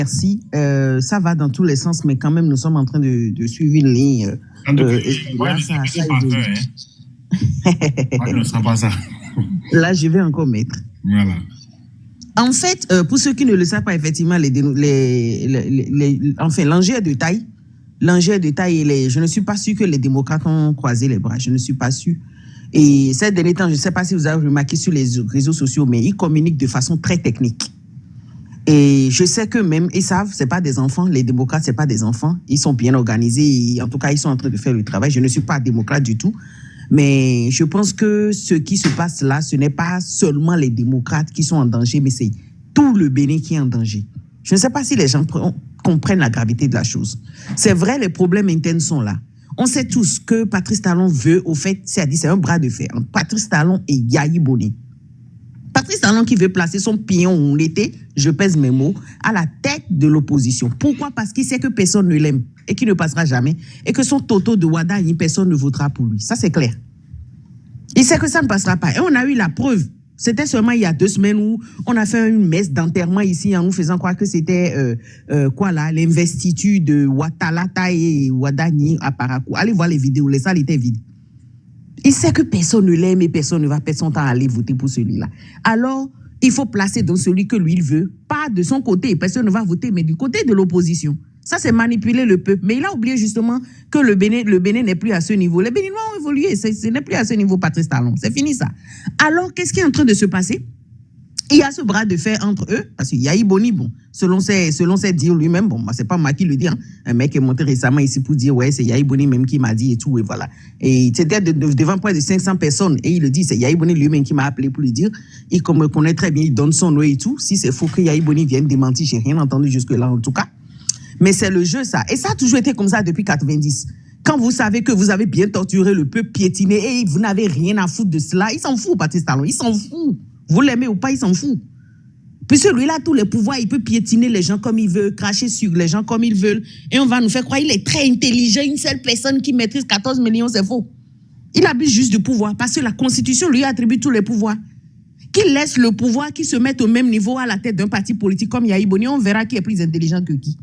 Merci. Ça va dans tous les sens, mais quand même, nous sommes en train de suivre une ligne. Là, je vais encore mettre. Voilà. En fait, pour ceux qui ne le savent pas, effectivement, l'enjeu est de taille. L'enjeu est de taille. Je ne suis pas sûr que les démocrates ont croisé les bras. Je ne suis pas sûr. Et ces derniers temps, je ne sais pas si vous avez remarqué sur les réseaux sociaux, mais ils communiquent de façon très technique. Et je sais que même, ils savent, ce n'est pas des enfants. Les démocrates, ce n'est pas des enfants. Ils sont bien organisés. Et en tout cas, ils sont en train de faire le travail. Je ne suis pas démocrate du tout. Mais je pense que ce qui se passe là, ce n'est pas seulement les démocrates qui sont en danger, mais c'est tout le Bénin qui est en danger. Je ne sais pas si les gens comprennent la gravité de la chose. C'est vrai, les problèmes internes sont là. On sait tous que Patrice Talon veut, au fait, c'est un bras de fer entre Patrice Talon et Yayi Boni. Patrice Talon qui veut placer son pion où on était, je pèse mes mots, à la tête de l'opposition. Pourquoi? Parce qu'il sait que personne ne l'aime et qu'il ne passera jamais et que son toto de Wada, personne ne votera pour lui. Ça, c'est clair. Il sait que ça ne passera pas. Et on a eu la preuve. C'était seulement il y a 2 semaines où on a fait une messe d'enterrement ici en nous faisant croire que c'était l'investiture de Watalata et Wadani à Parakou. Allez voir les vidéos, les salles étaient vides. Il sait que personne ne l'aime et personne ne va perdre son temps à aller voter pour celui-là. Alors, il faut placer dans celui que lui, il veut. Pas de son côté, personne ne va voter, mais du côté de l'opposition. Ça, c'est manipuler le peuple. Mais il a oublié justement que le Bénin n'est plus à ce niveau. Les Béninois ont évolué. Ce n'est plus à ce niveau, Patrice Talon. C'est fini, ça. Alors, qu'est-ce qui est en train de se passer? Il y a ce bras de fer entre eux, parce qu'il y a Iboni, bon, selon ses dires lui-même, bon, c'est pas moi qui le dis, hein. Un mec est monté récemment ici pour dire, ouais, c'est Yayi Boni même qui m'a dit et tout, et voilà. Et c'était devant près de 500 personnes, et il le dit, c'est Yayi Boni lui-même qui m'a appelé pour le dire. Il me connaît très bien, il donne son nom et tout. Si c'est faux que Yayi Boni vienne démentir, j'ai rien entendu jusque-là, en tout cas. Mais c'est le jeu, ça. Et ça a toujours été comme ça depuis 90. Quand vous savez que vous avez bien torturé le peuple, piétiné, et vous n'avez rien à foutre de cela, il s'en fout, Patrice Talon, il s'en fout. Vous l'aimez ou pas, il s'en fout. Puisque lui, il a tous les pouvoirs, il peut piétiner les gens comme il veut, cracher sur les gens comme il veut. Et on va nous faire croire qu'il est très intelligent, une seule personne qui maîtrise 14 millions, c'est faux. Il abuse juste du pouvoir, parce que la Constitution lui attribue tous les pouvoirs. Qu'il laisse le pouvoir, qu'il se mette au même niveau à la tête d'un parti politique comme Yayi Boni, on verra qui est plus intelligent que qui.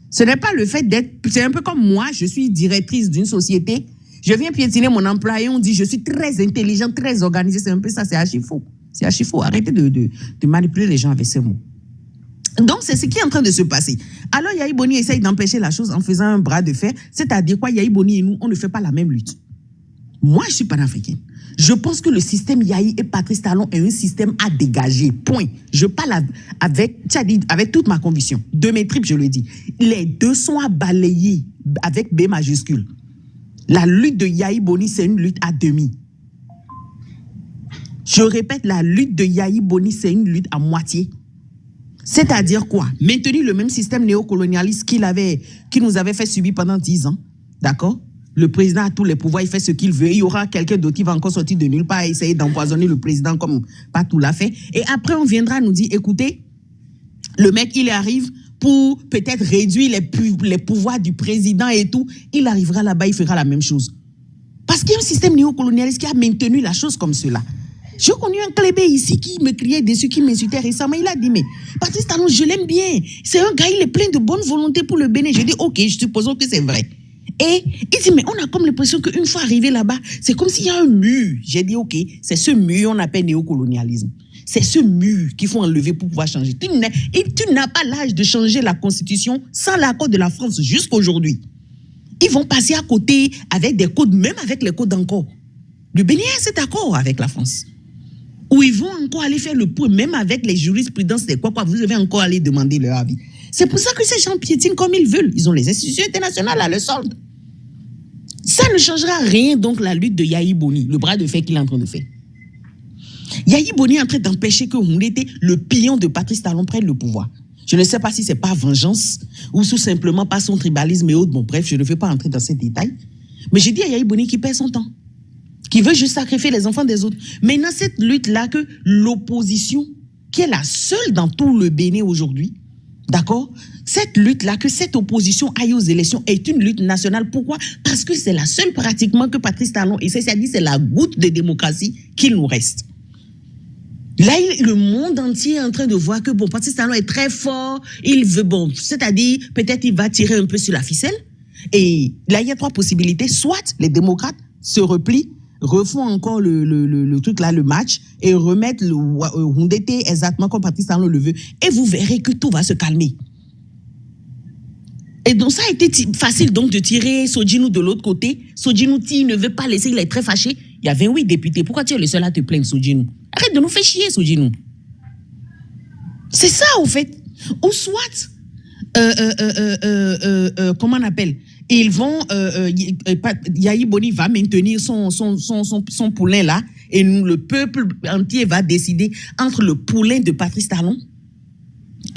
Ce n'est pas le fait d'être... C'est un peu comme moi, je suis directrice d'une société, je viens piétiner mon employé, on dit je suis très intelligent, très organisé, c'est un peu ça, c'est archi faux. C'est archi faux. Arrêtez de manipuler les gens avec ces mots. Donc, c'est ce qui est en train de se passer. Alors, Yayi Boni essaye d'empêcher la chose en faisant un bras de fer. C'est-à-dire quoi, Yayi Boni et nous, on ne fait pas la même lutte. Moi, je suis panafricaine. Je pense que le système Yayi et Patrice Talon est un système à dégager. Point. Je parle avec toute ma conviction. De mes tripes, je le dis. Les deux sont à balayer avec B majuscule. La lutte de Yayi Boni, c'est une lutte à demi. Je répète, la lutte de Yayi Boni, c'est une lutte à moitié. C'est-à-dire quoi? Maintenir le même système néocolonialiste qui nous avait fait subir pendant 10 ans. D'accord? Le président a tous les pouvoirs, il fait ce qu'il veut. Il y aura quelqu'un d'autre qui va encore sortir de nulle part et essayer d'empoisonner le président comme Patou l'a fait. Et après, on viendra nous dire, écoutez, le mec, il arrive pour peut-être réduire les pouvoirs du président et tout. Il arrivera là-bas, il fera la même chose. Parce qu'il y a un système néocolonialiste qui a maintenu la chose comme cela. J'ai connu un clébé ici qui me criait dessus, qui m'insultait récemment. Il a dit, mais Patrice Talon, je l'aime bien. C'est un gars, il est plein de bonne volonté pour le Bénin. Je dis, ok, supposons que c'est vrai. Et il dit, mais on a comme l'impression qu'une fois arrivé là-bas, c'est comme s'il y a un mur. J'ai dit, ok, c'est ce mur qu'on appelle néocolonialisme. C'est ce mur qu'il faut enlever pour pouvoir changer. Tu n'as pas l'âge de changer la Constitution sans l'accord de la France jusqu'aujourd'hui. Ils vont passer à côté avec des codes, même avec les codes encore. Le Bénin a cet accord avec la France. Où ils vont encore aller faire le point, même avec les jurisprudences, c'est quoi, vous devez encore aller demander leur avis. C'est pour ça que ces gens piétinent comme ils veulent. Ils ont les institutions internationales à leur solde. Ça ne changera rien, donc, la lutte de Yayi Boni, le bras de fer qu'il est en train de faire. Yayi Boni est en train d'empêcher que Houndété, le pion de Patrice Talon, prenne le pouvoir. Je ne sais pas si c'est par vengeance ou tout simplement par son tribalisme et autres. Bon, bref, je ne vais pas entrer dans ces détails. Mais j'ai dit à Yayi Boni qu'il perd son temps, qui veut juste sacrifier les enfants des autres. Maintenant, cette lutte-là que l'opposition, qui est la seule dans tout le Bénin aujourd'hui, d'accord? Cette lutte-là, que cette opposition aille aux élections est une lutte nationale. Pourquoi? Parce que c'est la seule pratiquement que Patrice Talon, et c'est-à-dire c'est la goutte de démocratie qu'il nous reste. Là, le monde entier est en train de voir que, bon, Patrice Talon est très fort. Il veut, bon, c'est-à-dire, peut-être il va tirer un peu sur la ficelle. Et là, il y a 3 possibilités. Soit les démocrates se replient, refont encore le truc là, le match, et remettent le Houndété exactement comme Patrice Talon le veut. Et vous verrez que tout va se calmer. Et donc, ça a été facile donc de tirer Sodjinou de l'autre côté. Sodjinou, il ne veut pas laisser, il est très fâché. Il y a 28 députés. Pourquoi tu es le seul à te plaindre, Sodjinou? Arrête de nous faire chier, Sodjinou. C'est ça, au fait. Ou soit, comment on appelle? Ils vont, Yahi Boni va maintenir son poulain là, et nous, le peuple entier va décider entre le poulain de Patrice Talon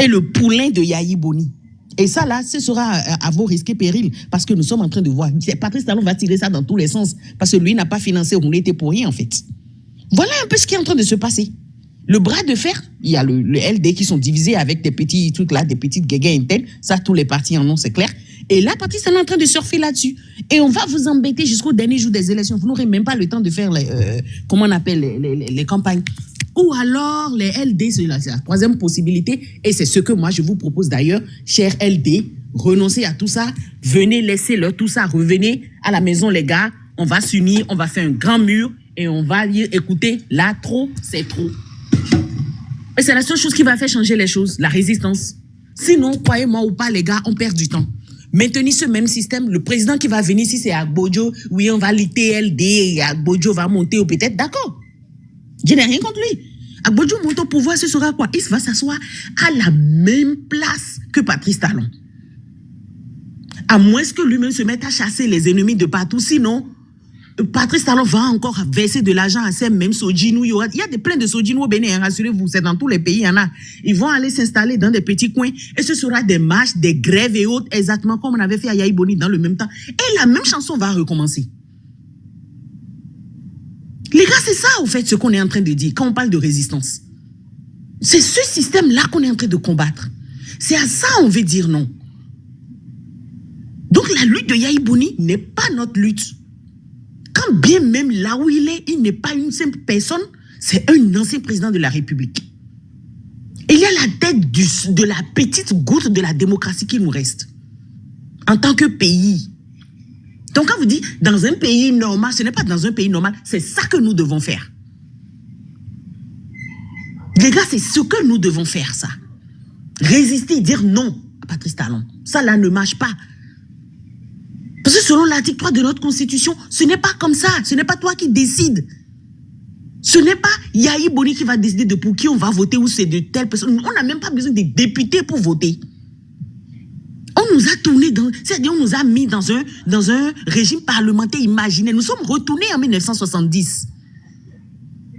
et le poulain de Yahi Boni. Et ça, là, ce sera à vos risques et périls, parce que nous sommes en train de voir. Patrice Talon va tirer ça dans tous les sens, parce que lui n'a pas financé Houndété pour rien, en fait. Voilà un peu ce qui est en train de se passer. Le bras de fer, il y a le LD qui sont divisés avec des petits trucs là, des petites guégués internes. Ça, tous les partis en ont, c'est clair. Et là, Patrice Talon est en train de surfer là-dessus. Et on va vous embêter jusqu'au dernier jour des élections. Vous n'aurez même pas le temps de faire comment on appelle les campagnes. Ou alors les LD, c'est la 3e possibilité. Et c'est ce que moi, je vous propose d'ailleurs, cher LD, renoncez à tout ça. Venez, laissez-leur tout ça. Revenez à la maison, les gars. On va s'unir, on va faire un grand mur et on va dire, écoutez, là, trop, c'est trop. Et c'est la seule chose qui va faire changer les choses, la résistance. Sinon, croyez-moi ou pas, les gars, on perd du temps. Maintenir ce même système, le président qui va venir, si c'est Agbodjo, oui, on va l'ITLD et Agbodjo va monter ou peut-être, d'accord. Je n'ai rien contre lui. Agbodjo monte au pouvoir, ce sera quoi? Il va s'asseoir à la même place que Patrice Talon. À moins que lui-même se mette à chasser les ennemis de partout. Sinon, Patrice Talon va encore verser de l'argent à ces mêmes Sodjinou. Il y a plein de Sodjinou au Bénin, rassurez-vous, c'est dans tous les pays, il y en a. Ils vont aller s'installer dans des petits coins et ce sera des marches, des grèves et autres, exactement comme on avait fait à Yahi Boni dans le même temps. Et la même chanson va recommencer. Les gars, c'est ça, au fait, ce qu'on est en train de dire quand on parle de résistance. C'est ce système-là qu'on est en train de combattre. C'est à ça qu'on veut dire non. Donc la lutte de Yahi Boni n'est pas notre lutte. Quand bien même là où il n'est pas une simple personne, c'est un ancien président de la République. Et il y a la tête de la petite goutte de la démocratie qui nous reste. En tant que pays. Donc quand vous dites dans un pays normal, ce n'est pas dans un pays normal, c'est ça que nous devons faire. Les gars, c'est ce que nous devons faire, ça. Résister, dire non à Patrice Talon. Ça là ne marche pas. Parce que selon l'article 3 de notre Constitution, ce n'est pas comme ça. Ce n'est pas toi qui décides. Ce n'est pas Yahi Boni qui va décider de pour qui on va voter ou c'est de telle personne. On n'a même pas besoin des députés pour voter. On nous a tourné c'est-à-dire on nous a mis dans un régime parlementaire imaginaire. Nous sommes retournés en 1970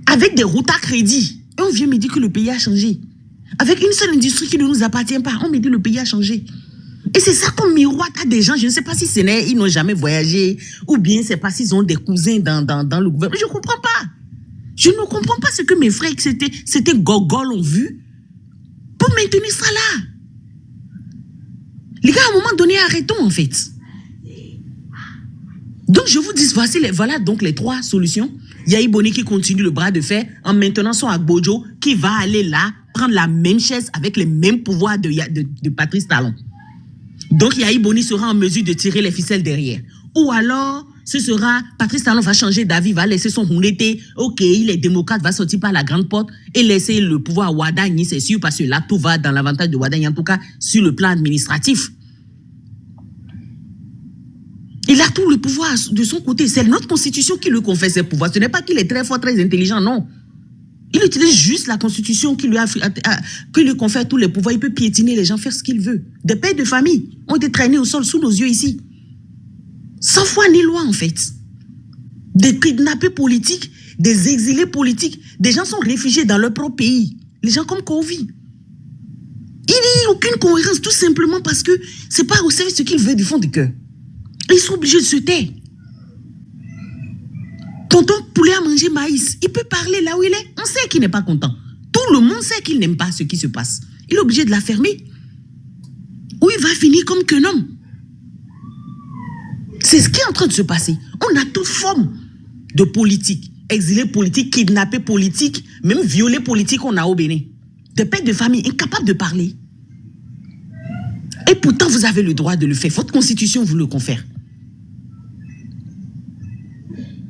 avec des routes à crédit. Et on vient me dire que le pays a changé. Avec une seule industrie qui ne nous appartient pas, on me dit que le pays a changé. Et c'est ça qu'on miroite à des gens. Je ne sais pas si ils n'ont jamais voyagé ou bien c'est parce qu'ils ont des cousins dans le gouvernement. Je ne comprends pas. Je ne comprends pas ce que mes frères, c'était Gogol, ont vu pour maintenir ça là. Les gars, à un moment donné, arrêtons en fait. Donc je vous dis, voilà donc les 3 solutions. Yahi Boni qui continue le bras de fer en maintenant son Agbodjo qui va aller là prendre la même chaise avec les mêmes pouvoirs de Patrice Talon. Donc Yahi Boni sera en mesure de tirer les ficelles derrière. Ou alors, ce sera, Patrice Talon va changer d'avis, va laisser son Houndété. Ok, les démocrates va sortir par la grande porte et laisser le pouvoir à Ouadagni, c'est sûr, parce que là, tout va dans l'avantage de Ouadagni, en tout cas, sur le plan administratif. Il a tout le pouvoir de son côté. C'est notre constitution qui lui confère ses pouvoirs. Ce n'est pas qu'il est très fort, très intelligent, non. Il utilise juste la constitution qui lui confère tous les pouvoirs. Il peut piétiner les gens, faire ce qu'il veut. Des pères de famille ont été traînés au sol sous nos yeux ici. Sans foi ni loi, en fait. Des kidnappés politiques, des exilés politiques. Des gens sont réfugiés dans leur propre pays. Les gens comme Kovi. Il n'y a aucune cohérence, tout simplement parce que c'est pas au service ce qu'il veut du fond du cœur. Ils sont obligés de se taire. Tonton Poulet a mangé maïs. Il peut parler là où il est. On sait qu'il n'est pas content. Tout le monde sait qu'il n'aime pas ce qui se passe. Il est obligé de la fermer. Ou il va finir comme qu'un homme. C'est ce qui est en train de se passer. On a toute forme de politique. exilés politiques, kidnappés politiques, même violés politiques on a au Bénin. Des pères de famille incapables de parler. Et pourtant, vous avez le droit de le faire. Votre constitution vous le confère.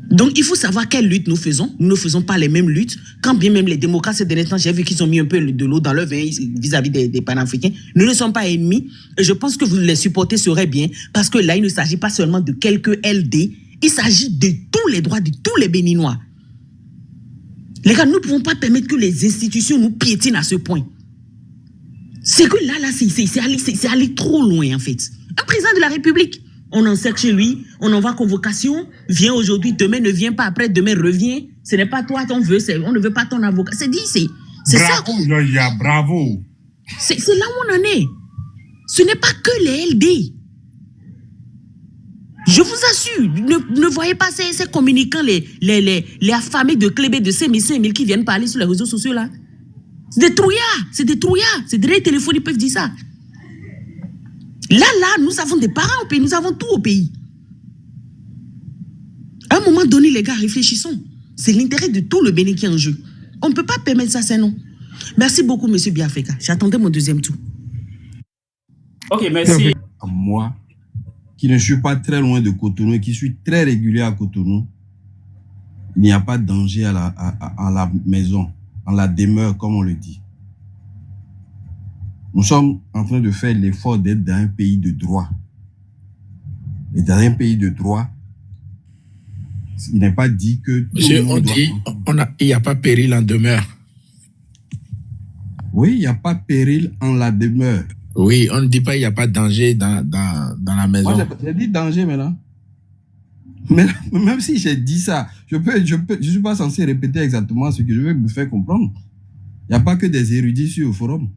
Donc, il faut savoir quelle lutte nous faisons. Nous ne faisons pas les mêmes luttes. Quand bien même les démocrates, ces derniers temps, j'ai vu qu'ils ont mis un peu de l'eau dans leur vin vis-à-vis des panafricains. Nous ne sommes pas ennemis. Et je pense que vous les supporter serait bien. Parce que là, il ne s'agit pas seulement de quelques LD. Il s'agit de tous les droits de tous les Béninois. Les gars, nous ne pouvons pas permettre que les institutions nous piétinent à ce point. C'est que là, c'est aller trop loin, en fait. Un président de la République, on en sait que chez lui, on envoie convocation, viens aujourd'hui, demain ne vient pas, après demain revient. Ce n'est pas toi qu'on veut, on ne veut pas ton avocat. C'est dit, c'est ça. Bravo, bravo. C'est là où on en est. Ce n'est pas que les LD. Je vous assure, ne voyez pas ces communicants, les affamés de Clébé de 5000 qui viennent parler sur les réseaux sociaux là. C'est des trouillards, c'est des téléphones, ils peuvent dire ça. Là, nous avons des parents au pays, nous avons tout au pays. À un moment donné, les gars, réfléchissons. C'est l'intérêt de tout le Bénin qui est en jeu. On ne peut pas permettre ça, c'est non. Merci beaucoup, monsieur Biafrika. J'attendais mon deuxième tour. Ok, merci. Moi, qui ne suis pas très loin de Cotonou et qui suis très régulier à Cotonou, il n'y a pas de danger à la maison, à la demeure, comme on le dit. Nous sommes en train de faire l'effort d'être dans un pays de droit. Et dans un pays de droit, il n'est pas dit que... Monsieur, on dit, il n'y a pas péril en demeure. Oui, il n'y a pas péril en la demeure. Oui, on ne dit pas il n'y a pas de danger dans la maison. Moi, j'ai dit danger maintenant. Mais même si j'ai dit ça, je suis pas censé répéter exactement ce que je veux vous faire comprendre. Il n'y a pas que des érudits sur le forum.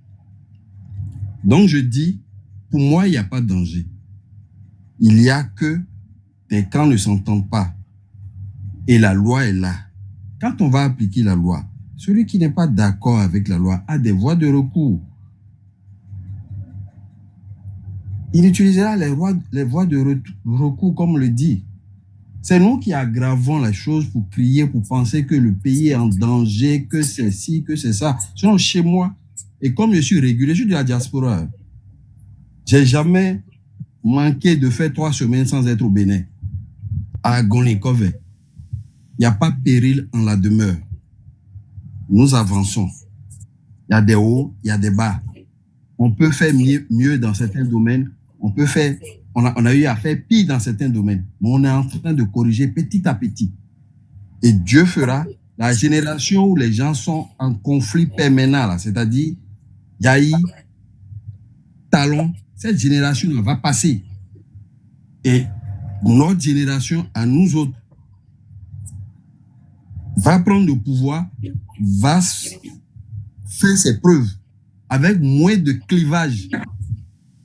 Donc je dis, pour moi, il n'y a pas de danger. Il y a que des camps ne s'entendent pas. Et la loi est là. Quand on va appliquer la loi, celui qui n'est pas d'accord avec la loi a des voies de recours. Il utilisera les voies de recours, comme on le dit. C'est nous qui aggravons la chose pour crier, pour penser que le pays est en danger, que c'est ci, que c'est ça. Sinon, chez moi, et comme je suis régulier, je suis de la diaspora. J'ai jamais manqué de faire 3 semaines sans être au Bénin. À Gonikove. Il n'y a pas péril en la demeure. Nous avançons. Il y a des hauts, il y a des bas. On peut faire mieux dans certains domaines. On a eu à faire pire dans certains domaines. Mais on est en train de corriger petit à petit. Et Dieu fera la génération où les gens sont en conflit permanent, c'est-à-dire Yahi, Talon, cette génération va passer. Et notre génération, à nous autres, va prendre le pouvoir, va faire ses preuves avec moins de clivage.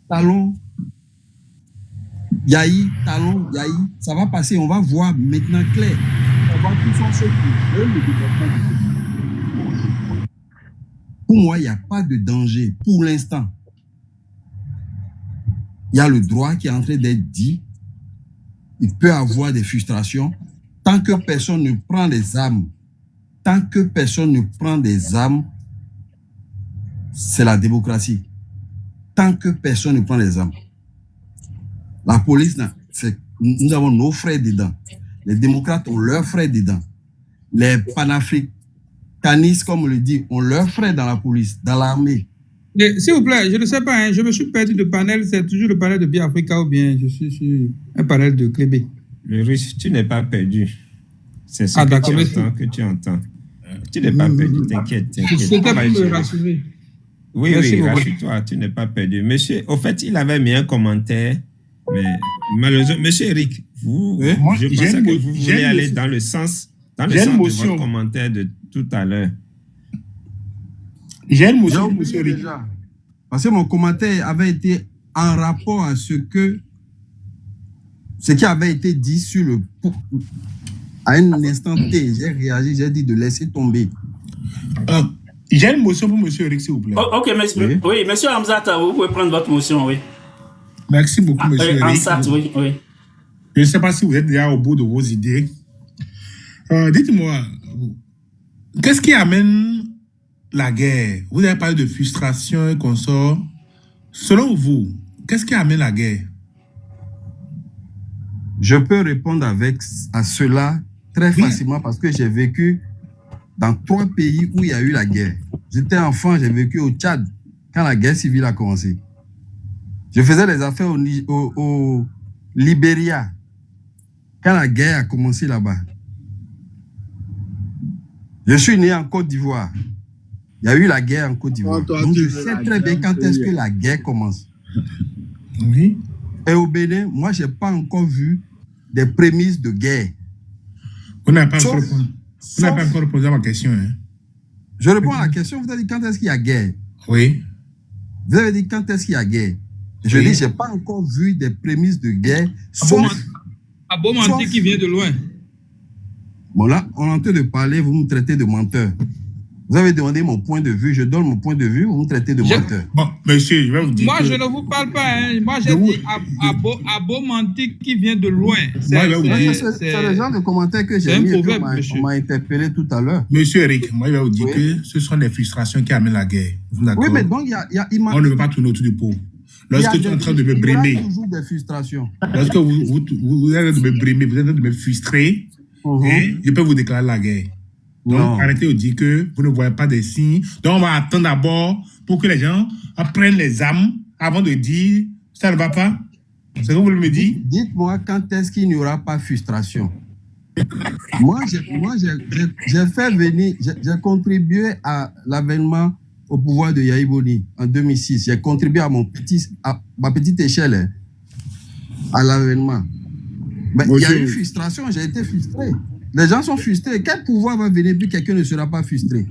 Talon, Yahi, Talon, Yahi, ça va passer, on va voir maintenant clair. On va tout faire ce qui veut le développement. Pour moi, il n'y a pas de danger pour l'instant. Il y a le droit qui est en train d'être dit. Il peut y avoir des frustrations. Tant que personne ne prend des armes, c'est la démocratie. Tant que personne ne prend des armes. La police, nous avons nos frères dedans. Les démocrates ont leurs frères dedans. Les panafricanistes, comme on le dit, ont leurs frères dans la police, dans l'armée. S'il vous plaît, je ne sais pas, je me suis perdu de panel. C'est toujours le panel de Biafrika ou bien je suis sur un panel de Clébé? Le russe, tu n'es pas perdu. C'est ce que tu entends. Tu n'es pas perdu, t'inquiète. C'était pour me rassurer. Oui, rassure-toi, tu n'es pas perdu. Monsieur, au fait, il avait mis un commentaire, mais malheureusement, monsieur Eric, je pensais que vous voulez aller dans le sens de votre commentaire de tout à l'heure. J'ai une motion, monsieur Eric. Parce que mon commentaire avait été en rapport à ce qui avait été dit à un instant T. J'ai réagi, j'ai dit de laisser tomber. J'ai une motion pour monsieur Eric, s'il vous plaît. Ok, monsieur. Oui, monsieur Hamzat, vous pouvez prendre votre motion, oui. Merci beaucoup, monsieur Eric. Hamzat, oui. Je ne sais pas si vous êtes déjà au bout de vos idées. Dites-moi, qu'est-ce qui amène la guerre? Vous avez parlé de frustration et consorts. Selon vous, qu'est-ce qui amène la guerre? Je peux répondre à cela très facilement parce que j'ai vécu dans 3 pays où il y a eu la guerre. J'étais enfant, j'ai vécu au Tchad quand la guerre civile a commencé. Je faisais des affaires au Libéria quand la guerre a commencé là-bas. Je suis né en Côte d'Ivoire. Il y a eu la guerre en Côte d'Ivoire. Donc je sais très bien quand est-ce que la guerre commence. Oui. Et au Bénin, moi, je n'ai pas encore vu des prémices de guerre. Vous n'avez pas encore répondu à ma question. Hein? Je réponds à la question. Vous avez dit quand est-ce qu'il y a guerre? Oui. Vous avez dit quand est-ce qu'il y a guerre? Je dis, je n'ai pas encore vu des prémices de guerre. À beau mentir qui vient de loin. Bon, là, on est en train de parler, vous me traitez de menteur. Vous avez demandé mon point de vue, je donne mon point de vue, vous me traitez de menteur. Bon, monsieur, je vais vous dire. Moi, je ne vous parle pas. Hein. Moi, j'ai dit à beau mentir qui vient de loin. C'est le genre de commentaire que j'ai mis et on m'a interpellé tout à l'heure. Monsieur Eric, moi, je vais vous dire que ce sont les frustrations qui amènent la guerre. Oui, mais donc, on ne veut pas tourner autour du pot. Lorsque tu es en train de me brimer, il y a toujours des frustrations. Lorsque vous êtes en train de me brimer, vous êtes en train de me frustrer, je peux vous déclarer la guerre. Donc, arrêtez de dire que vous ne voyez pas des signes. Donc, on va attendre d'abord pour que les gens prennent les armes avant de dire ça ne va pas. C'est ce que vous me dites? Dites-moi quand est-ce qu'il n'y aura pas frustration. Moi, j'ai fait venir, j'ai contribué à l'avènement au pouvoir de Yahi Boni en 2006. J'ai contribué à ma petite échelle à l'avènement. Mais il y a eu frustration, j'ai été frustré. Les gens sont frustrés. Quel pouvoir va venir puis quelqu'un ne sera pas frustré?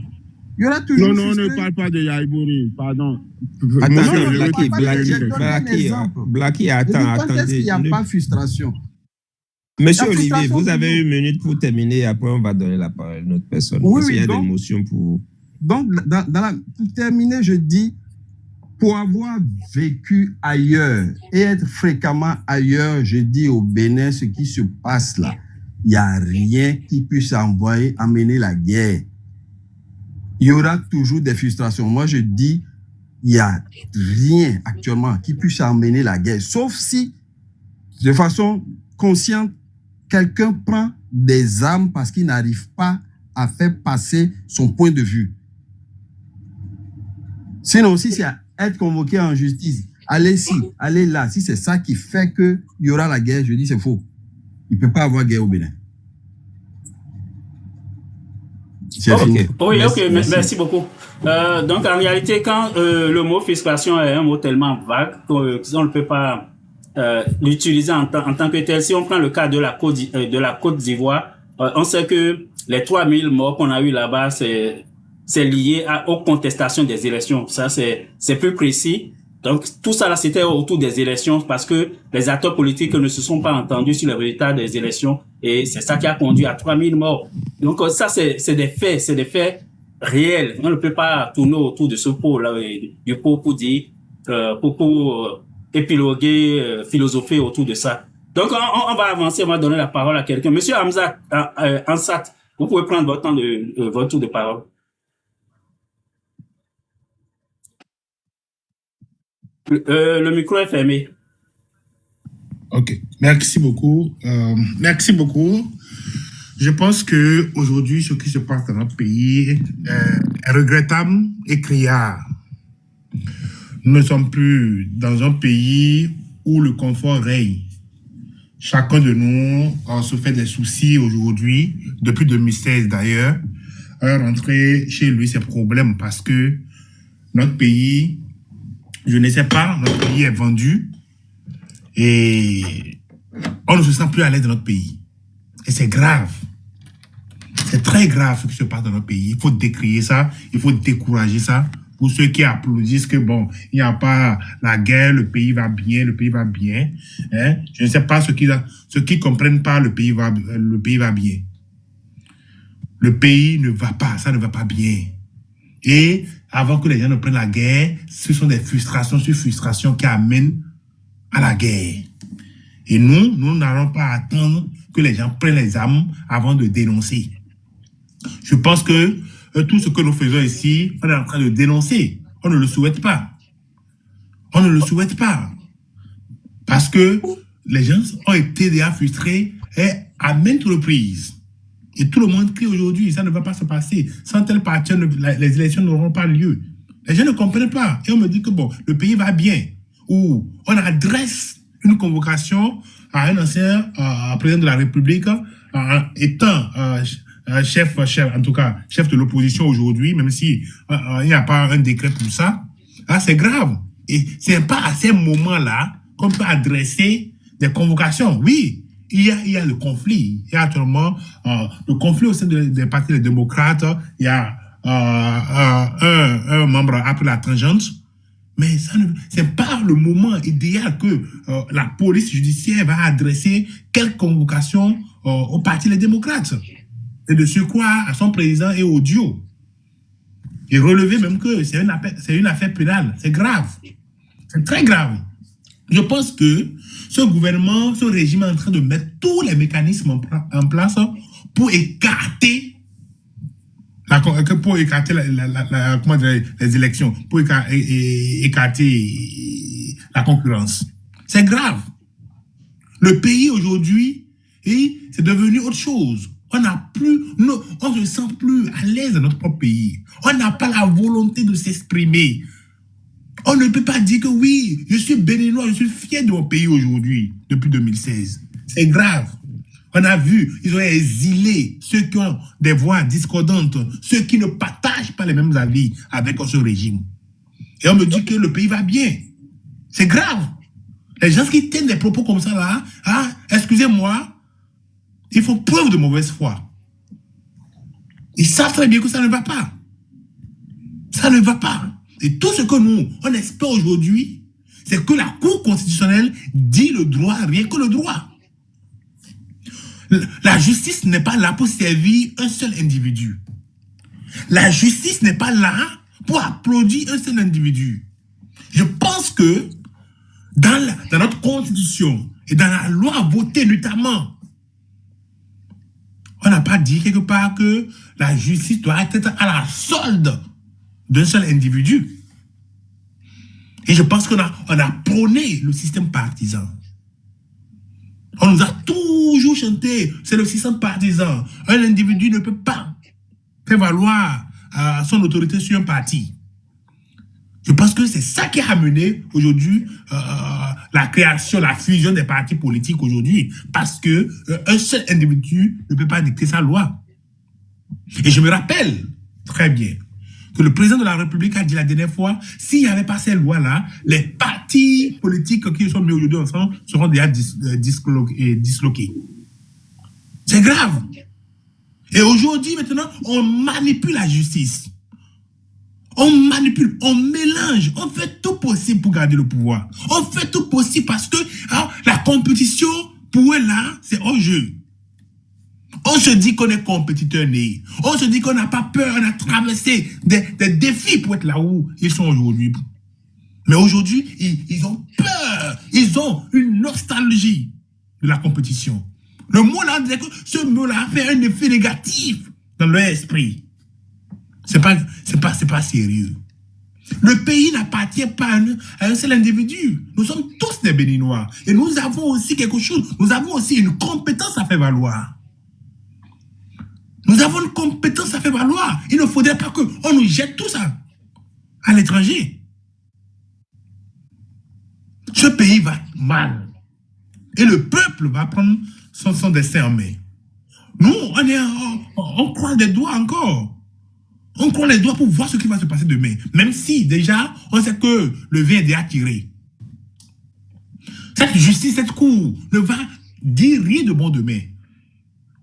Il y aura toujours Non, on ne parle pas de Yahi Boni, pardon. Blacky, attends, attendez. Quand est-ce qu'il n'y a pas frustration? Monsieur Olivier, vous avez 1 minute pour terminer, après on va donner la parole à une autre personne. Oui, parce qu'il y a des motions pour... Donc, pour terminer, je dis, pour avoir vécu ailleurs et être fréquemment ailleurs, je dis au Bénin, ce qui se passe là, il n'y a rien qui puisse amener la guerre. Il y aura toujours des frustrations. Moi, je dis, il n'y a rien actuellement qui puisse amener la guerre, sauf si, de façon consciente, quelqu'un prend des armes parce qu'il n'arrive pas à faire passer son point de vue. Sinon, si c'est être convoqué en justice, aller ici, aller là, si c'est ça qui fait qu'il y aura la guerre, je dis c'est faux. Il ne peut pas avoir guerre au Bénin. Merci beaucoup. Donc, en réalité, quand le mot frustration est un mot tellement vague qu'on ne peut pas l'utiliser en tant que tel, si on prend le cas de la Côte d'Ivoire, on sait que les 3000 morts qu'on a eu là-bas, c'est lié aux contestations des élections. Ça, c'est plus précis. Donc, tout ça là, c'était autour des élections parce que les acteurs politiques ne se sont pas entendus sur les résultats des élections et c'est ça qui a conduit à 3000 morts. Donc, ça, c'est des faits réels. On ne peut pas tourner autour de ce pot-là, du pot pour dire, pour épiloguer, philosopher autour de ça. Donc, on va avancer, on va donner la parole à quelqu'un. Monsieur Ansat, vous pouvez prendre votre temps votre tour de parole. Le micro est fermé. Ok, merci beaucoup. Merci beaucoup. Je pense que aujourd'hui, ce qui se passe dans notre pays est regrettable et criard. Nous ne sommes plus dans un pays où le confort règne. Chacun de nous se fait des soucis aujourd'hui, depuis 2016 d'ailleurs, à rentrer chez lui ses problèmes parce que notre pays, je ne sais pas, notre pays est vendu et on ne se sent plus à l'aise dans notre pays. Et c'est grave. C'est très grave ce qui se passe dans notre pays. Il faut décrier ça, il faut décourager ça. Pour ceux qui applaudissent que bon, il n'y a pas la guerre, le pays va bien, le pays va bien. Hein? Je ne sais pas ceux qui comprennent pas le pays va bien. Le pays ne va pas, ça ne va pas bien. Et avant que les gens ne prennent la guerre, ce sont des frustrations sur frustrations qui amènent à la guerre. Et nous n'allons pas attendre que les gens prennent les armes avant de dénoncer. Je pense que tout ce que nous faisons ici, on est en train de dénoncer. On ne le souhaite pas. On ne le souhaite pas. Parce que les gens ont été déjà frustrés à maintes reprises. Et tout le monde crie aujourd'hui, ça ne va pas se passer. Sans tel parti, les élections n'auront pas lieu. Les gens ne comprennent pas. Et on me dit que bon, le pays va bien. Ou on adresse une convocation à un ancien président de la République, étant chef, en tout cas, chef de l'opposition aujourd'hui, même si il n'y a pas un décret pour ça. Ah, c'est grave. Et c'est pas à ces moments-là qu'on peut adresser des convocations. Oui, il y a le conflit. Il y a actuellement le conflit au sein des partis des démocrates. Il y a un membre après la tangente. Mais c'est pas le moment idéal que la police judiciaire va adresser quelle convocation au parti des démocrates. Et de surcroît à son président et audio. Et relever même que c'est une affaire pénale. C'est grave. C'est très grave. Je pense que ce gouvernement, ce régime est en train de mettre tous les mécanismes en place pour écarter les élections, pour écarter la concurrence. C'est grave. Le pays aujourd'hui, c'est devenu autre chose. On ne se sent plus à l'aise dans notre propre pays. On n'a pas la volonté de s'exprimer. On ne peut pas dire que oui, je suis béninois, je suis fier de mon pays aujourd'hui, depuis 2016. C'est grave. On a vu, ils ont exilé ceux qui ont des voix discordantes, ceux qui ne partagent pas les mêmes avis avec ce régime. Et on me dit que le pays va bien. C'est grave. Les gens qui tiennent des propos comme ça là, excusez-moi, ils font preuve de mauvaise foi. Ils savent très bien que ça ne va pas. Ça ne va pas. Et tout ce que nous, on espère aujourd'hui, c'est que la Cour constitutionnelle dit le droit, rien que le droit. La justice n'est pas là pour servir un seul individu. La justice n'est pas là pour applaudir un seul individu. Je pense que dans notre constitution et dans la loi votée notamment, on n'a pas dit quelque part que la justice doit être à la solde d'un seul individu. Et je pense qu'on a prôné le système partisan. On nous a toujours chanté, c'est le système partisan. Un individu ne peut pas faire valoir son autorité sur un parti. Je pense que c'est ça qui a amené aujourd'hui la création, la fusion des partis politiques aujourd'hui. Parce que un seul individu ne peut pas dicter sa loi. Et je me rappelle très bien que le président de la République a dit la dernière fois, s'il n'y avait pas ces lois-là, les partis politiques qui sont mis aujourd'hui ensemble seront déjà disloqués. C'est grave. Et aujourd'hui, maintenant, on manipule la justice. On manipule, on mélange, on fait tout possible pour garder le pouvoir. On fait tout possible parce que la compétition, pour eux là, c'est hors jeu. On se dit qu'on est compétiteur né. On se dit qu'on n'a pas peur, on a traversé des défis pour être là où ils sont aujourd'hui. Mais aujourd'hui, ils ont peur. Ils ont une nostalgie de la compétition. Le mot-là, ce mot-là a fait un effet négatif dans leur esprit. C'est pas sérieux. Le pays n'appartient pas à un seul individu. Nous sommes tous des Béninois. Et nous avons aussi quelque chose. Nous avons aussi une compétence à faire valoir. Nous avons une compétence à faire valoir. Il ne faudrait pas qu'on nous jette tout ça à l'étranger. Ce pays va mal. Et le peuple va prendre son destin en main. Nous, on croise les doigts encore. On croise les doigts pour voir ce qui va se passer demain. Même si, déjà, on sait que le vin est déjà tiré. Cette justice, cette cour, ne va dire rien de bon demain.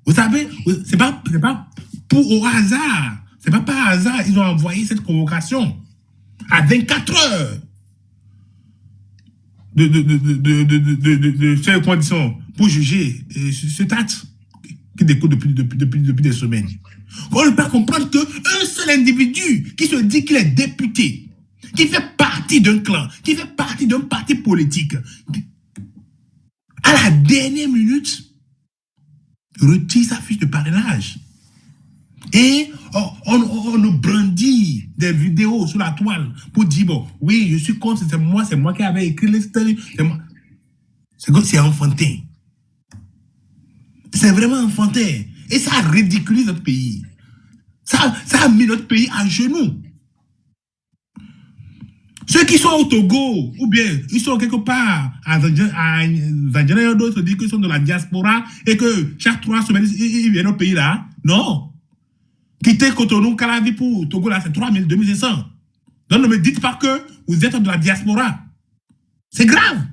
Vous savez, c'est pas au hasard. C'est pas par hasard ils ont envoyé cette convocation à 24 heures de ces conditions pour juger cet acte qui découle depuis des semaines. On ne peut pas comprendre qu'un seul individu qui se dit qu'il est député, qui fait partie d'un clan, qui fait partie d'un parti politique, à la dernière minute, retire sa fiche de parrainage. Et on nous brandit des vidéos sur la toile pour dire, bon, oui, je suis contre, c'est moi qui avais écrit l'histoire. C'est enfantin. C'est vraiment enfantin. Et ça ridiculise notre pays. Ça a mis notre pays à genoux. Ceux qui sont au Togo, ou bien ils sont quelque part à Zandjana, d'autres disent qu'ils sont de la diaspora et que chaque 3 semaines, ils viennent au pays là. Non. Quitter Cotonou, Calavi pour Togo là, c'est 3 000, 2 500. Donc ne me dites pas que vous êtes de la diaspora. C'est grave,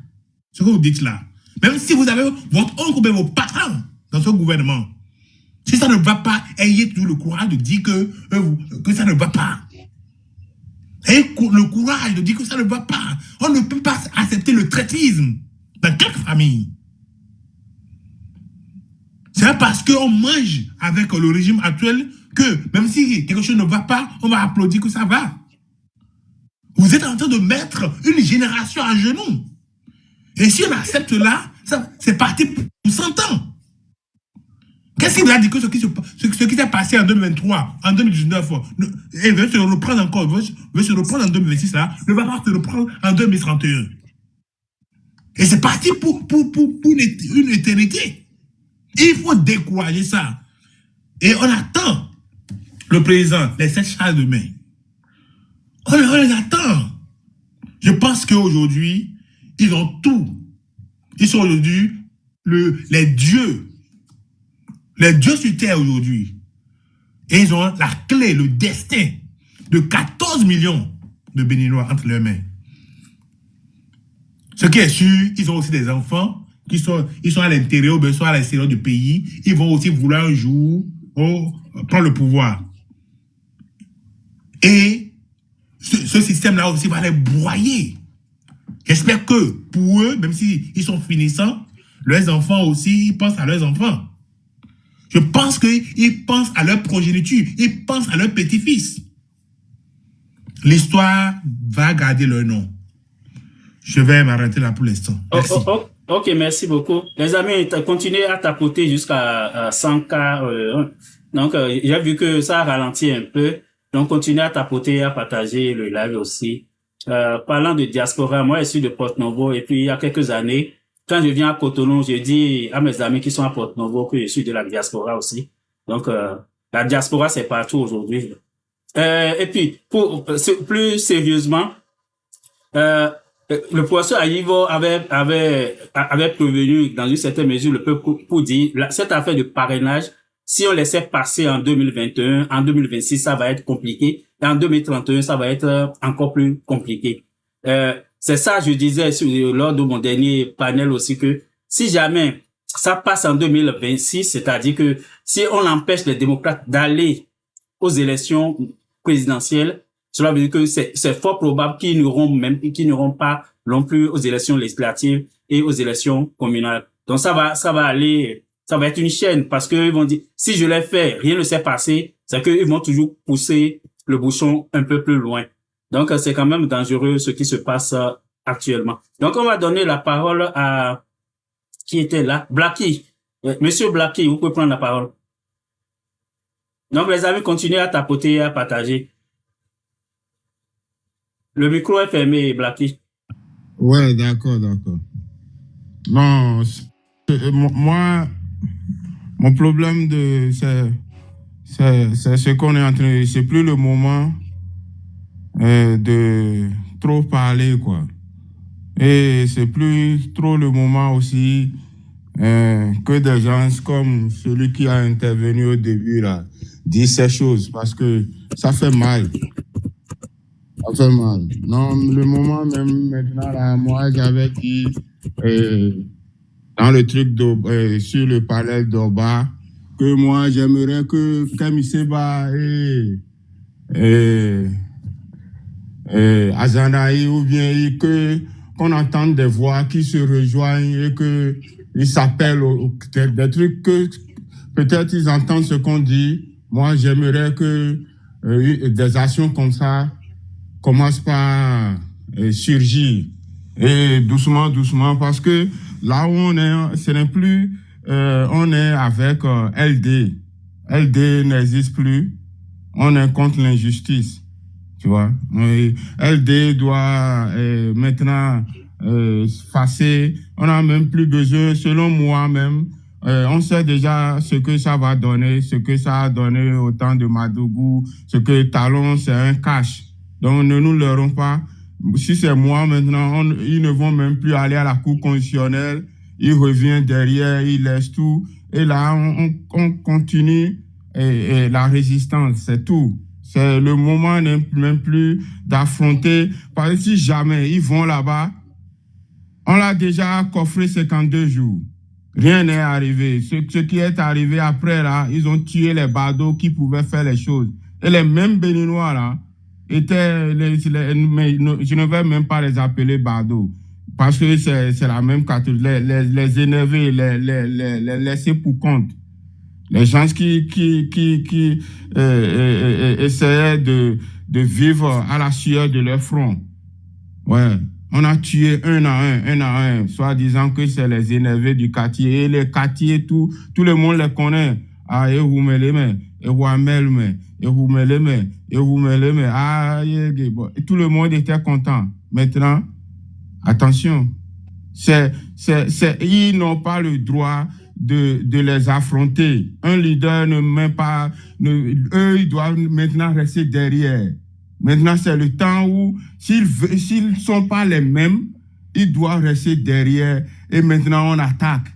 ce que vous dites là. Même si vous avez votre oncle ou bien vos patrons dans ce gouvernement. Si ça ne va pas, ayez toujours le courage de dire que ça ne va pas. Ayez le courage de dire que ça ne va pas. On ne peut pas accepter le traitisme dans quelques familles. C'est parce qu'on mange avec le régime actuel que même si quelque chose ne va pas, on va applaudir que ça va. Vous êtes en train de mettre une génération à genoux. Et si on accepte là, c'est parti pour 100 ans. Qu'est-ce qu'il a dit que ce qui s'est passé en 2023, en 2019, et veut se reprendre encore, veut se reprendre en 2026, là, ne va pas se reprendre en 2031. Et c'est parti pour une éternité. Il faut décourager ça. Et on attend le président, les 7 chars demain. On les attend. Je pense qu'aujourd'hui, ils ont tout. Ils sont aujourd'hui les dieux. Les dieux sur terre aujourd'hui. Et ils ont la clé, le destin de 14 millions de Béninois entre leurs mains. Ce qui est sûr, ils ont aussi des enfants ils sont à l'intérieur ou bien soit à l'extérieur du pays. Ils vont aussi vouloir un jour prendre le pouvoir. Et ce système-là aussi va les broyer. J'espère que pour eux, même s'ils sont finissants, leurs enfants aussi, ils pensent à leurs enfants. Je pense qu'ils pensent à leur progéniture, ils pensent à leur petit-fils. L'histoire va garder leur nom. Je vais m'arrêter là pour l'instant. Merci. Ok, merci beaucoup. Les amis, continuez à tapoter jusqu'à 100K. Donc, j'ai vu que ça a ralenti un peu. Donc, continuez à tapoter, à partager le live aussi. Parlant de diaspora, moi, je suis de Porto-Novo et puis il y a quelques années, quand je viens à Cotonou, je dis à mes amis qui sont à Porto-Novo que je suis de la diaspora aussi. Donc, la diaspora, c'est partout aujourd'hui. Et puis, plus sérieusement, le professeur Ayivo avait prévenu dans une certaine mesure le peuple pour dire cette affaire de parrainage, si on laissait passer en 2021, en 2026, ça va être compliqué. Et en 2031, ça va être encore plus compliqué. C'est ça, je disais lors de mon dernier panel aussi, que si jamais ça passe en 2026, c'est-à-dire que si on empêche les démocrates d'aller aux élections présidentielles, cela veut dire que c'est fort probable qu'ils n'auront pas non plus aux élections législatives et aux élections communales. Donc ça va être une chaîne parce qu'ils vont dire, si je l'ai fait, rien ne s'est passé, c'est qu'ils vont toujours pousser le bouchon un peu plus loin. Donc c'est quand même dangereux ce qui se passe actuellement. Donc on va donner la parole à qui était là, Blacky. Monsieur Blacky, vous pouvez prendre la parole. Donc les amis, continuez à tapoter et à partager. Le micro est fermé, Blacky. Ouais, d'accord. Non, moi, mon problème c'est ce qu'on est en train de... C'est plus le moment de trop parler, quoi. Et c'est plus trop le moment aussi que des gens comme celui qui a intervenu au début, là, disent ces choses, parce que ça fait mal. Ça fait mal. Non, le moment même maintenant, là, moi, j'avais dit dans le truc sur le palais d'Oba, que moi, j'aimerais que Kemi Seba et Azanaï, ou bien qu'on entende des voix qui se rejoignent et qu'ils s'appellent des trucs que peut-être ils entendent ce qu'on dit. Moi, j'aimerais que des actions comme ça commencent par surgir. Et doucement, parce que là où on est, ce n'est plus on est avec LD. LD n'existe plus. On est contre l'injustice. Tu vois. LD doit maintenant passer. On n'a même plus besoin, selon moi même, on sait déjà ce que ça va donner, ce que ça a donné au temps de Madougou, ce que Talon, c'est un cash. Donc ne nous leurrons pas. Si c'est moi maintenant, ils ne vont même plus aller à la Cour constitutionnelle. Ils reviennent derrière, ils laissent tout. Et là, on continue la résistance, c'est tout. C'est le moment même plus d'affronter. Parce que si jamais ils vont là-bas, on l'a déjà coffré 52 jours. Rien n'est arrivé. Ce qui est arrivé après, là, ils ont tué les badauds qui pouvaient faire les choses. Et les mêmes Béninois, là, étaient, mais je ne vais même pas les appeler badauds. Parce que c'est la même catégorie. Les énerver, les laisser pour compte. Les gens qui essayaient de vivre à la sueur de leur front. Ouais. On a tué un à un, soit disant que c'est les énervés du quartier. Et les quartiers, tout le monde les connaît. Ah, et vous me les mettez, et vous me les mettez, ah, et tout le monde était content. Maintenant, attention, ils n'ont pas le droit de les affronter. Un leader ne met pas, eux, ils doivent maintenant rester derrière. Maintenant, c'est le temps où, s'ils ne sont pas les mêmes, ils doivent rester derrière. Et maintenant, on attaque.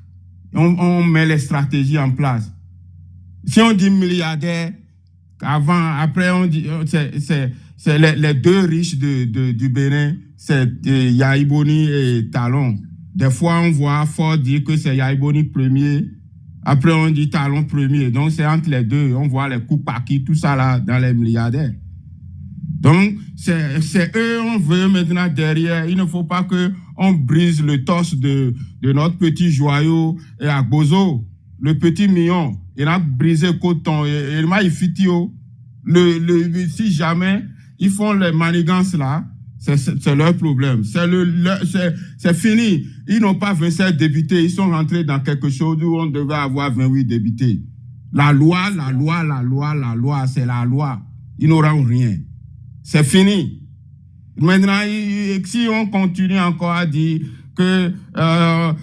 On met les stratégies en place. Si on dit milliardaire, après, on dit, c'est les deux riches du Bénin, c'est Yahi Boni et Talon. Des fois, on voit fort dire que c'est Yahi Boni premier. Après, on dit Talon premier. Donc, c'est entre les deux. On voit les coups paquis, tout ça là, dans les milliardaires. Donc, c'est eux, on veut maintenant derrière. Il ne faut pas qu'on brise le torse de notre petit joyau et à Bozo, le petit million. Il a brisé le coton. Il m'a ifitio. Si jamais ils font les manigances là, c'est leur problème. C'est fini. Ils n'ont pas 27 députés. Ils sont rentrés dans quelque chose où on devait avoir 28 députés. La loi, c'est la loi. Ils n'auront rien. C'est fini. Maintenant, si on continue encore à dire que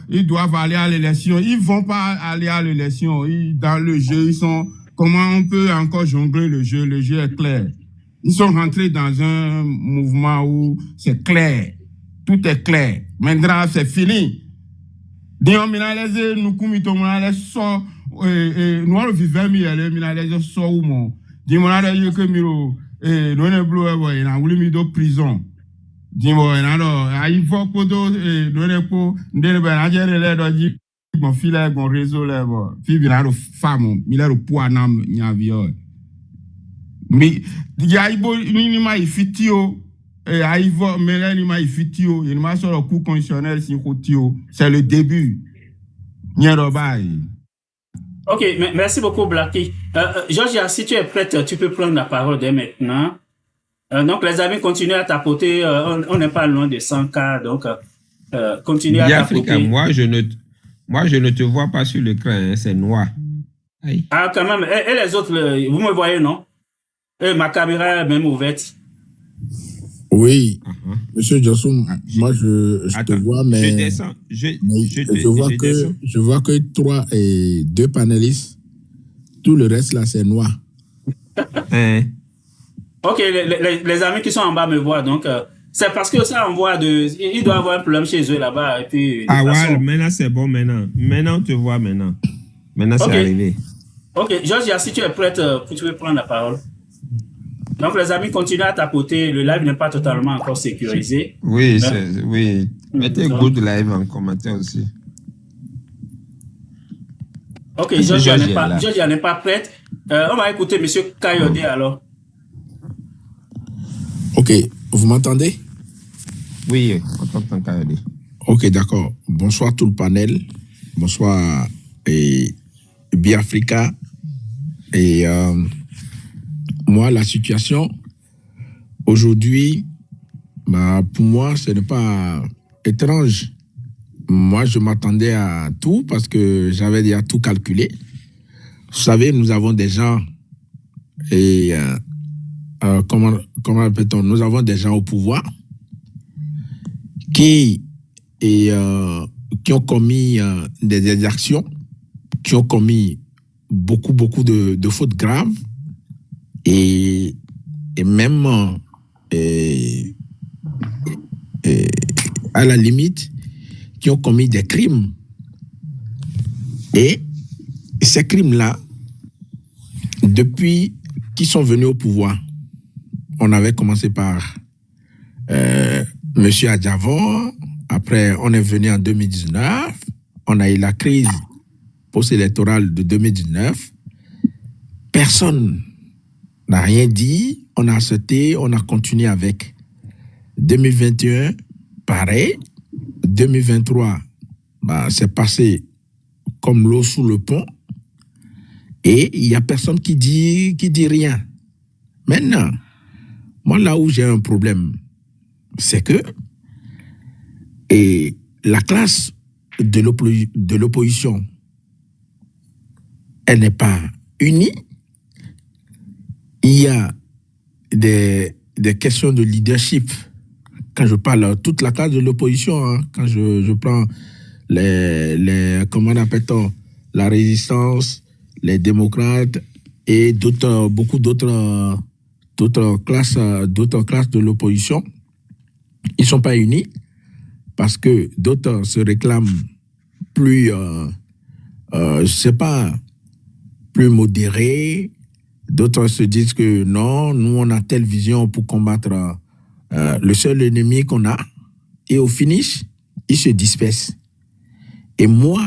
ils doivent aller à l'élection, ils vont pas aller à l'élection. Dans le jeu, ils sont. Comment on peut encore jongler le jeu? Le jeu est clair. Ils sont rentrés dans un mouvement où c'est clair. Tout est clair. Maintenant, c'est fini. Disons, nous commettons so nous le vivons minalese so ou mon. Dis-moi là que miro nous ne blue boy na voulu mi do prison. Dis-moi na il faut que nous ne po ndele ba na jere le do ji mon file gon réseau le bo. Fi bi na do femme mi le po anam nya vio. Mi ya ibo ni ma ifitio et aivo mele ni ma ifitio, il m'a sur le coup constitutionnel si kotio. C'est le début. Ok, merci beaucoup, Blacky. Georgia, si tu es prête, tu peux prendre la parole dès maintenant. Donc, les amis, continuez à tapoter. On n'est pas loin de 100K, donc continuez à tapoter. Moi, je ne te vois pas sur l'écran, hein, c'est noir. Aïe. Ah, quand même. Et les autres, vous me voyez, non? Et ma caméra est même ouverte. Oui, Monsieur Johnson, moi je te vois, mais je descends. Je vois que 3 et 2 panélistes. Tout le reste là, c'est noir. Ok, les amis qui sont en bas me voient, donc c'est parce que ça envoie il doit avoir un problème chez eux là-bas. Et puis, ouais, maintenant c'est bon, maintenant on te voit maintenant. Maintenant c'est arrivé. Ok, Georgia, si tu es prête, tu peux prendre la parole. Donc, les amis, continuez à tapoter. Le live n'est pas totalement encore sécurisé. Oui, oui. Mettez good live en commentaire aussi. Ok, Georgia n'est pas prête. On va écouter M. Kayode alors. Ok, vous m'entendez? Oui, on t'entend Kayode. Ok, d'accord. Bonsoir tout le panel. Bonsoir Biafrika. Et moi, la situation, aujourd'hui, pour moi, ce n'est pas étrange. moi, je m'attendais à tout parce que j'avais déjà tout calculé. Vous savez, nous avons des gens et comment appelle-t-on? Nous avons des gens au pouvoir qui ont commis des exactions, qui ont commis beaucoup de fautes graves et même à la limite qui ont commis des crimes. Et ces crimes-là, depuis qu'ils sont venus au pouvoir, on avait commencé par M. Adjavor, après on est venu en 2019, on a eu la crise post-électorale de 2019, personne n'a rien dit, on a accepté, on a continué avec 2021, pareil, 2023, c'est passé comme l'eau sous le pont, et il n'y a personne qui dit rien. Maintenant, moi là où j'ai un problème, c'est que la classe de l'opposition, elle n'est pas unie. Il y a des questions de leadership. Quand je parle toute la classe de l'opposition, hein, quand je prends comment appelle-t-on, la résistance, les démocrates et beaucoup d'autres classes de l'opposition, ils sont pas unis parce que d'autres se réclament plus, je sais pas, plus modérés. D'autres se disent que non, nous on a telle vision pour combattre le seul ennemi qu'on a. Et au finish, ils se dispersent. Et moi,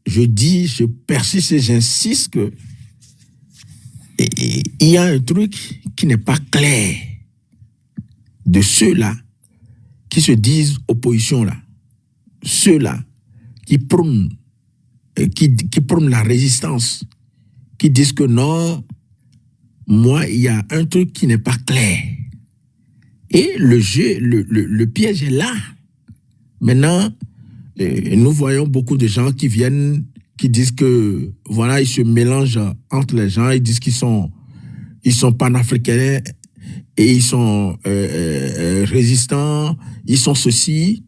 je persiste et j'insiste que il y a un truc qui n'est pas clair de ceux-là qui se disent opposition là. Ceux-là qui prônent la résistance, qui disent que non, moi, il y a un truc qui n'est pas clair. Et le piège est là. Maintenant, nous voyons beaucoup de gens qui viennent, qui disent que, voilà, ils se mélangent entre les gens, ils disent qu'ils sont panafricains et ils sont résistants, ils sont ceci,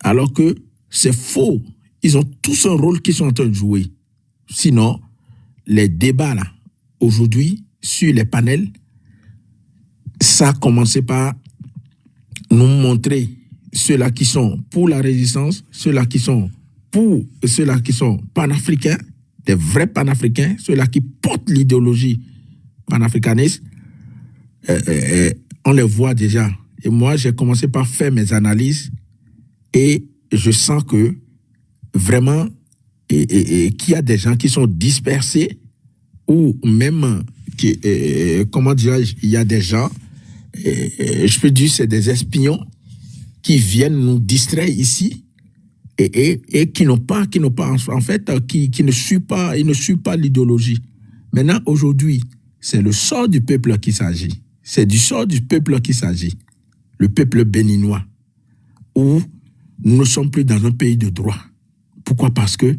alors que c'est faux. Ils ont tous un rôle qu'ils sont en train de jouer. Sinon, les débats là, aujourd'hui, sur les panels, ça a commencé par nous montrer ceux-là qui sont pour la résistance, ceux-là qui sont panafricains, des vrais panafricains, ceux-là qui portent l'idéologie panafricaniste. On les voit déjà. Et moi, j'ai commencé par faire mes analyses et je sens que vraiment, qu'il y a des gens qui sont dispersés ou même, comment dirais-je, il y a des gens, je peux dire c'est des espions qui viennent nous distraire ici et qui n'ont pas en fait, qui ne suivent pas l'idéologie. Maintenant, aujourd'hui, c'est le sort du peuple qui s'agit. C'est du sort du peuple qui s'agit. Le peuple béninois, où nous ne sommes plus dans un pays de droit. Pourquoi? Parce que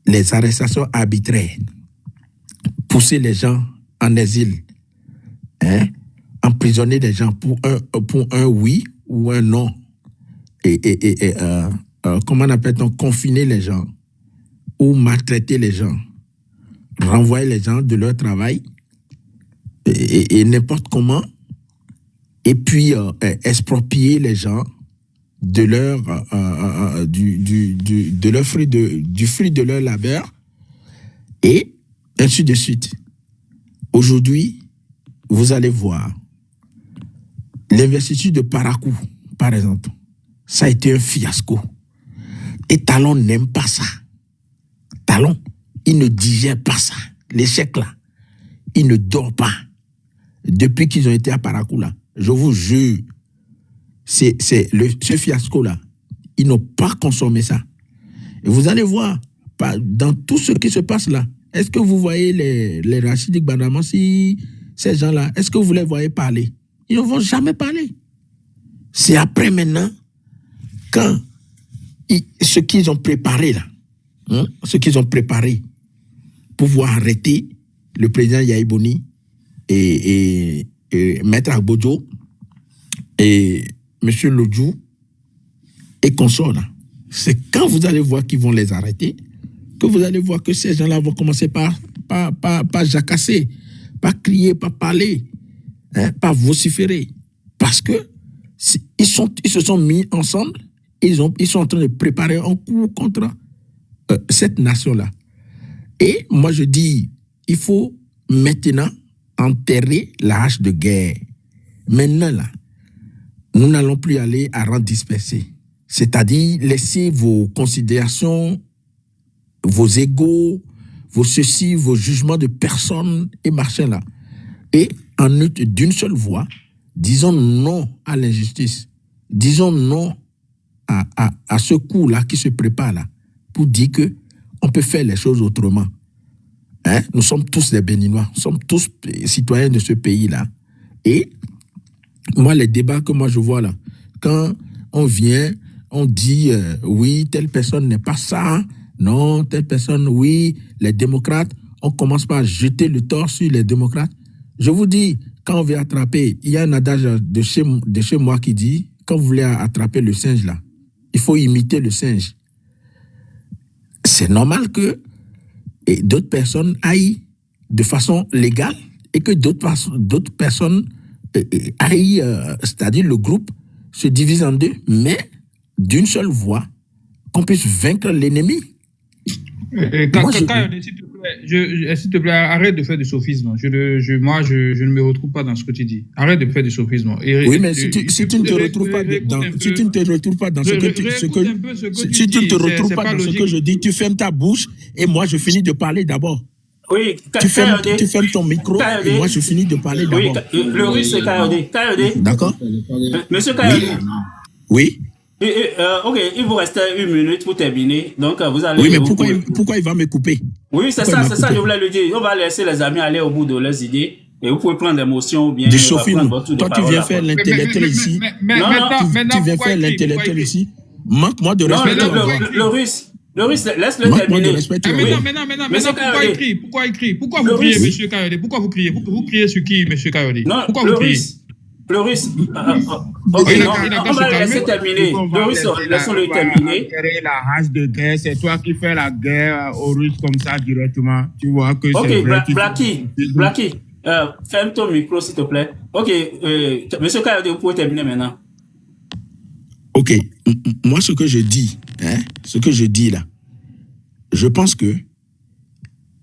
les arrestations arbitraires, pousser les gens en exil, emprisonner des gens pour un oui ou un non, comment on appelle-t-on, confiner les gens ou maltraiter les gens, renvoyer les gens de leur travail et n'importe comment, et puis exproprier les gens de leur fruit de leur labeur et ainsi de suite. Aujourd'hui, vous allez voir l'investiture de Parakou, par exemple, ça a été un fiasco. Et Talon n'aime pas ça. Talon, il ne digère pas ça. L'échec là, il ne dort pas. Depuis qu'ils ont été à Parakou là, je vous jure, ce fiasco-là, ils n'ont pas consommé ça. Et vous allez voir, dans tout ce qui se passe là, est-ce que vous voyez les Rachid Gbadamassi, ces gens-là, est-ce que vous les voyez parler? Ils ne vont jamais parler. C'est après maintenant, quand ce qu'ils ont préparé là, ce qu'ils ont préparé pour pouvoir arrêter le président Yahi Boni et Maître Agbojo et M. Lodjou et consorts là, c'est quand vous allez voir qu'ils vont les arrêter que vous allez voir que ces gens-là vont commencer par jacasser, pas crier, pas parler, pas vociférer, parce que ils se sont mis ensemble, ils sont en train de préparer un coup contre cette nation-là. Et moi je dis, il faut maintenant enterrer la hache de guerre. Maintenant là, nous n'allons plus aller à rang dispersé, c'est-à-dire laisser vos considérations, vos égos, vos ceci, vos jugements de personnes et machin là. Et en d'une seule voix, disons non à l'injustice. Disons non à ce coup-là qui se prépare là, pour dire que on peut faire les choses autrement. Nous sommes tous des Béninois, nous sommes tous citoyens de ce pays-là. Et moi, les débats que moi je vois là, quand on vient, on dit oui, telle personne n'est pas ça, non, telle personne, oui, les démocrates, on commence par jeter le tort sur les démocrates. Je vous dis, quand on veut attraper, il y a un adage de chez moi qui dit, quand vous voulez attraper le singe là, il faut imiter le singe. C'est normal que d'autres personnes aillent de façon légale et que d'autres personnes aillent, c'est-à-dire le groupe se divise en deux, mais d'une seule voix, qu'on puisse vaincre l'ennemi. S'il te plaît, arrête de faire du sophisme. Moi, je ne me retrouve pas dans ce que tu dis. Arrête de faire du sophisme. Oui, mais si tu ne te retrouves pas dans ce que je dis, tu fermes ta bouche et moi, je finis de parler d'abord. Oui, tu fermes ton micro et moi, je finis de parler d'abord. Oui, le russe, c'est Kayode. D'accord. Monsieur Kayode. Oui. Ok, il vous reste 1 minute pour terminer. Donc, vous allez. Oui, mais pourquoi il va me couper? Oui, c'est ça, je voulais le dire. On va laisser les amis aller au bout de leurs idées. Et vous pouvez prendre des motions ou bien. Du sophisme. Toi, tu viens faire l'intellectuel ici. Tu viens faire l'intellectuel ici. Manque-moi de respect. Le russe, laisse-le terminer. Pourquoi écrire? Pourquoi vous criez, monsieur Kayode? Pourquoi vous criez? Vous criez sur qui, monsieur Kayode? Pourquoi vous criez? Le russe, on va le laisser terminer. Le russe, laissons-le terminer. La hache de guerre, c'est toi qui fais la guerre aux Russes comme ça directement. Tu vois que c'est vrai. Blacky, ferme ton micro, s'il te plaît. Ok, monsieur Kayode, vous pouvez terminer maintenant. Ok, moi ce que je dis là, je pense que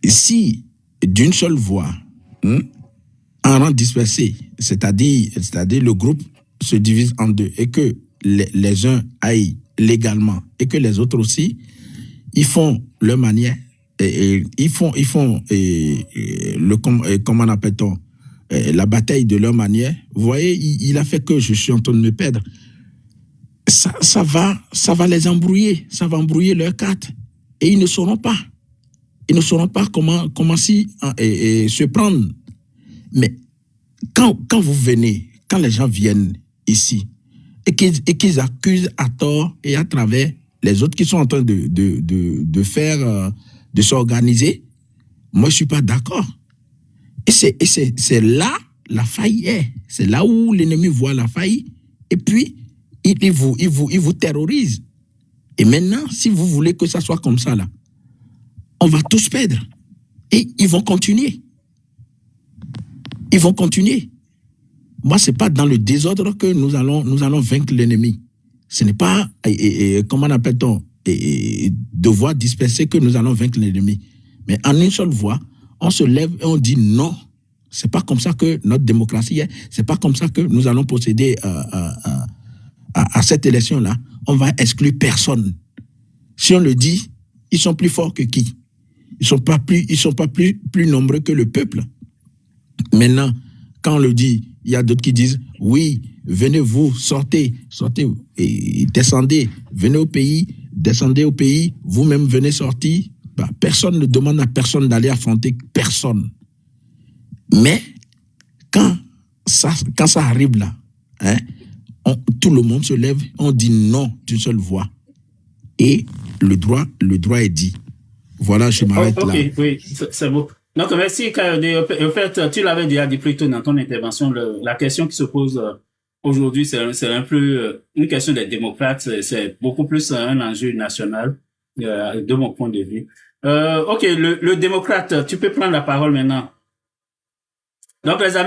si d'une seule voix, en rang dispersé, c'est-à-dire le groupe se divise en deux et que les uns aillent légalement et que les autres aussi, ils font leur manière et ils font comment appelle-t-on, la bataille de leur manière. Vous voyez, il a fait que je suis en train de me perdre. Ça va les embrouiller, ça va embrouiller leurs cartes et ils ne sauront pas comment se prendre. Mais quand vous venez, quand les gens viennent ici et qu'ils accusent à tort et à travers les autres qui sont en train de faire, de s'organiser, moi je suis pas d'accord. Et c'est là la faille est. C'est là où l'ennemi voit la faille et puis il vous terrorise. Et maintenant, si vous voulez que ça soit comme ça là, on va tous perdre et ils vont continuer. Ils vont continuer. Moi, c'est pas dans le désordre que nous allons vaincre l'ennemi. Ce n'est pas, comment appelle-t-on, de voix dispersée que nous allons vaincre l'ennemi. Mais en une seule voix, on se lève et on dit non. C'est pas comme ça que notre démocratie est. C'est pas comme ça que nous allons procéder à cette élection-là. On va exclure personne. Si on le dit, ils sont plus forts que qui? Ils sont pas plus nombreux que le peuple. Maintenant, quand on le dit, il y a d'autres qui disent, oui, venez vous, sortez et descendez, venez au pays, descendez au pays, vous-même venez sortir. Bah, personne ne demande à personne d'aller affronter personne. Mais quand ça arrive là, tout le monde se lève, on dit non d'une seule voix. et le droit est dit. Voilà, je m'arrête là. Ok, oui, c'est beau. Donc, merci, Kayode. En fait, tu l'avais déjà dit plus tôt dans ton intervention, la question qui se pose aujourd'hui, c'est un peu une question des démocrates, c'est beaucoup plus un enjeu national, de mon point de vue. Ok, le démocrate, tu peux prendre la parole maintenant. Donc, les amis,